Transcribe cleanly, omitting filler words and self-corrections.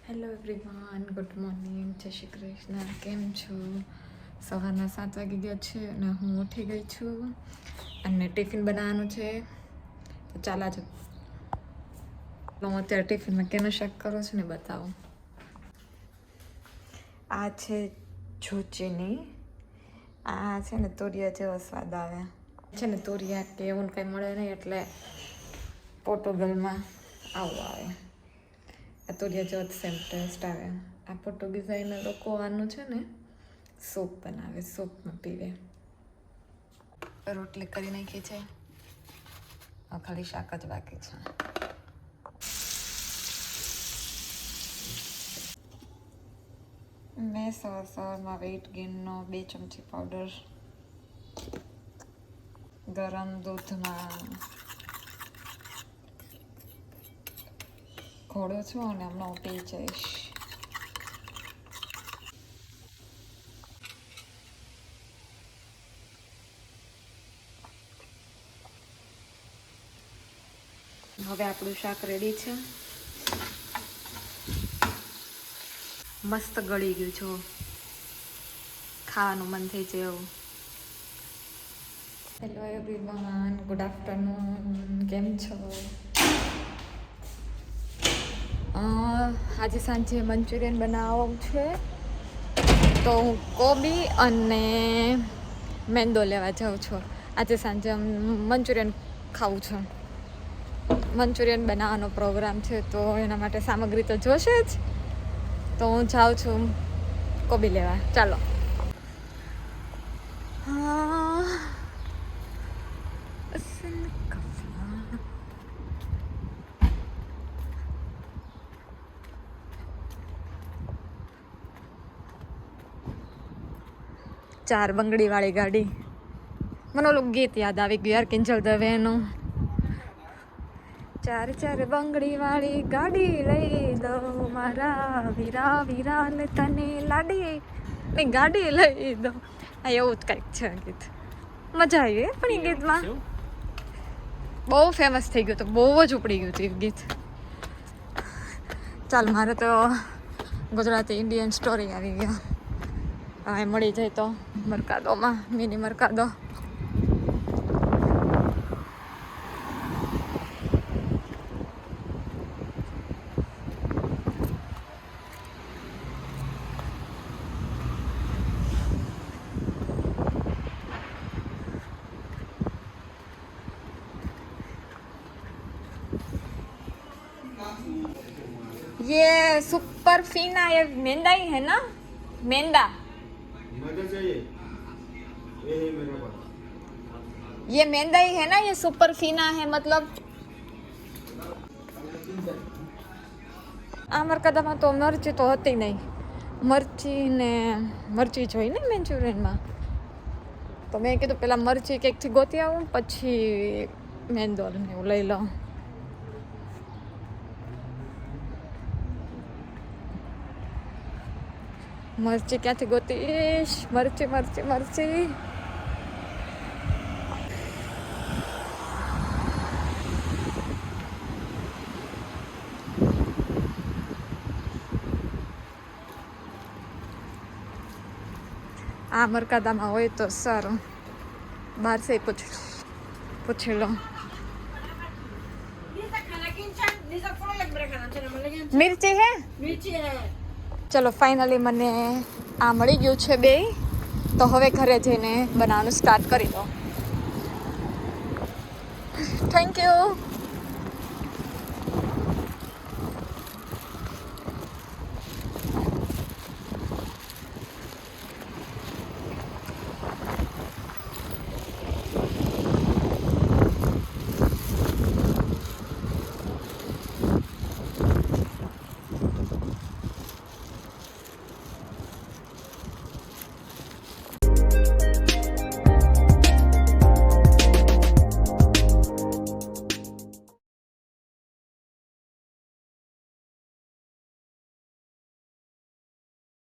Hello everyone, good morning, જય શ્રી કૃષ્ણ. કેમ છો? સવારના 7 વાગી ગયા છે અને હું ઉઠી ગઈ છું અને ટિફિન બનાવવાનું છે. તો ચાલા જ હું અત્યારે ટિફિનમાં કેનું શાક કરું છું ને બતાવું. આ છે જોચીની. આ છે ને તોરિયા જેવો સ્વાદ આવે છે ને. તોરિયા કે એવું કંઈ મળે નહીં એટલે પોર્ટુગલમાં આવું આવે. આ તોરિયા જેવો સેમ ટેસ્ટ આવે. આ પોર્ટુગીઝ લોકો આનું છે ને સૂપ બનાવે, સૂપમાં પીવે. રોટલી કરી નાખી છે, ખાલી શાક જ બાકી છે. મેં સવારમાં વેઇટ ગેઇનનો 2 ચમચી પાવડર ગરમ દૂધમાં ઘોડો છું અને હમણાં હું પી જઈશ. હવે આપણું શાક રેડી છે. મસ્ત ગળી ગયું છે, ખાવાનું મન થઈ જાય એવું. Hello everyone, good afternoon. કેમ છો? આજે સાંજે મંચુરિયન બનાવવું છે, તો હું કોબી અને મેંદો લેવા જાઉં છું. આજે સાંજે મંચુરિયન ખાવું છે. મંચુરિયન બનાવવાનો પ્રોગ્રામ છે, તો એના માટે સામગ્રી તો જોશે જ. તો હું જાઉં છું કોબી લેવા. ચાલો. ચાર બંગડી વાળી ગાડી. મને ઓલું ગીત યાદ આવી ગયું યાર, કિંજલ દવેનું. ચાર ચાર બંગડી વાળી ગાડી લઈ દો મારા વીરા વીરા ને તને લાડી ની ગાડી લઈ દો. આ એવું જ કંઈક છે ગીત. મજા આવી પણ એ ગીતમાં. બહુ ફેમસ થઈ ગયું, તો બહુ જ ઉપડી ગયું હતું એ ગીત. ચાલ, મારે તો ગુજરાતી ઇન્ડિયન સ્ટોરી આવી ગયો. હવે મળી જાય તો મરકાદોમાં, મિની મરકાદો. ये सुपर फीना, ये मेंदा ही है ना? मेंदा ये मेंदा ही है ना? ये सुपर फीना है मतलब. આ મરકદામાં તો મરચી તો હતી નહીં. મરચી જોઈ ને મંચુરિયનમાં, તો મેં કીધું પેલા મરચી કેકથી ગોતી આવું, પછી મેંદો ને એવું લઈ લઉં. મરચી ક્યાંથી ગોતીશ? મરચી મરચી મરચી. આ મરકાદામાં હોય તો સારું. બહાર से પૂછી લો. મિર્ચી હે? ચલો, ફાઇનલી મને આ મળી ગયું છે બે. તો હવે ઘરે જઈને બનાવવાનું સ્ટાર્ટ કરી દો. Thank you.